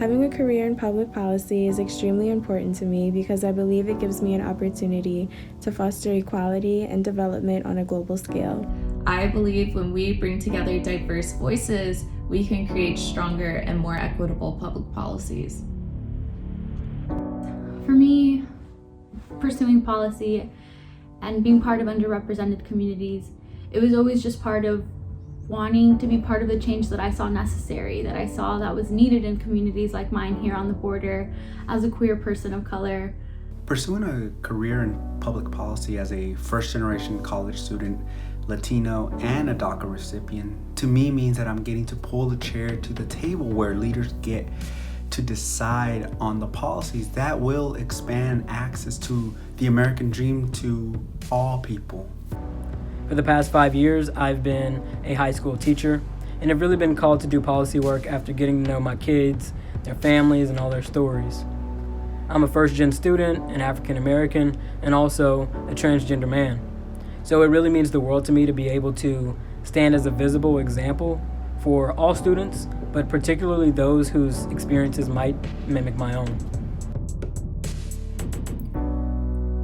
Having a career in public policy is extremely important to me because I believe it gives me an opportunity to foster equality and development on a global scale. I believe when we bring together diverse voices, we can create stronger and more equitable public policies. For me, pursuing policy and being part of underrepresented communities, it was always just part of wanting to be part of the change that I saw necessary, that I saw that was needed in communities like mine here on the border as a queer person of color. Pursuing a career in public policy as a first-generation college student, Latino, and a DACA recipient, to me means that I'm getting to pull the chair to the table where leaders get to decide on the policies that will expand access to the American dream to all people. For the past 5 years, I've been a high school teacher, and have really been called to do policy work after getting to know my kids, their families, and all their stories. I'm a first-gen student, an African American, and also a transgender man. So it really means the world to me to be able to stand as a visible example for all students, but particularly those whose experiences might mimic my own.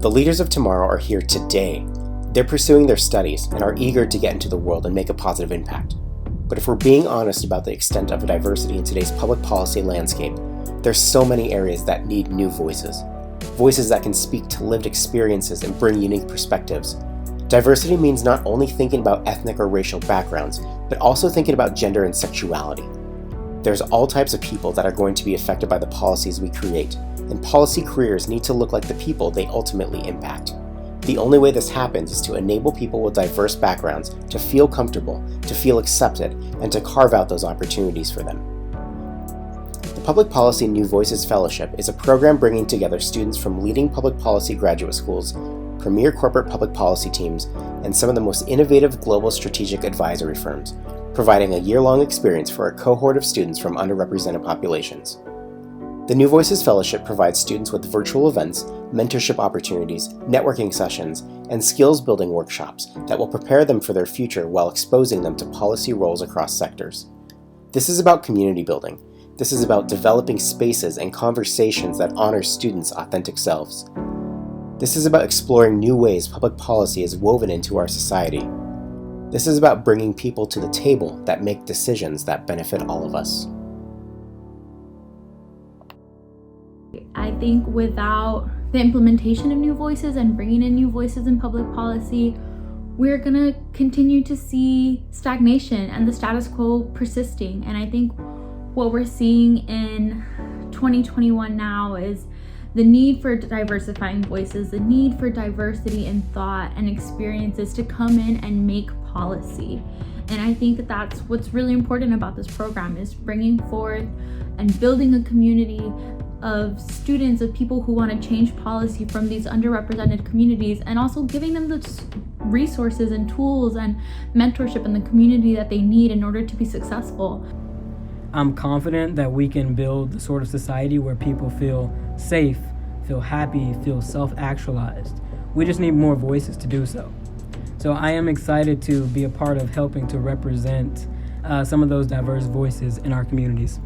The leaders of tomorrow are here today. They're pursuing their studies and are eager to get into the world and make a positive impact. But if we're being honest about the extent of diversity in today's public policy landscape, there's so many areas that need new voices. Voices that can speak to lived experiences and bring unique perspectives. Diversity means not only thinking about ethnic or racial backgrounds, but also thinking about gender and sexuality. There's all types of people that are going to be affected by the policies we create, and policy careers need to look like the people they ultimately impact. The only way this happens is to enable people with diverse backgrounds to feel comfortable, to feel accepted, and to carve out those opportunities for them. The Public Policy New Voices Fellowship is a program bringing together students from leading public policy graduate schools, premier corporate public policy teams, and some of the most innovative global strategic advisory firms, providing a year-long experience for a cohort of students from underrepresented populations. The New Voices Fellowship provides students with virtual events, mentorship opportunities, networking sessions, and skills-building workshops that will prepare them for their future while exposing them to policy roles across sectors. This is about community building. This is about developing spaces and conversations that honor students' authentic selves. This is about exploring new ways public policy is woven into our society. This is about bringing people to the table that make decisions that benefit all of us. I think without the implementation of new voices and bringing in new voices in public policy, we're going to continue to see stagnation and the status quo persisting. And I think what we're seeing in 2021 now is the need for diversifying voices, the need for diversity in thought and experiences to come in and make policy. And I think that that's what's really important about this program, is bringing forth and building a community of students, of people who want to change policy from these underrepresented communities, and also giving them the resources and tools and mentorship in the community that they need in order to be successful. I'm confident that we can build the sort of society where people feel safe, feel happy, feel self-actualized. We just need more voices to do so. So I am excited to be a part of helping to represent some of those diverse voices in our communities.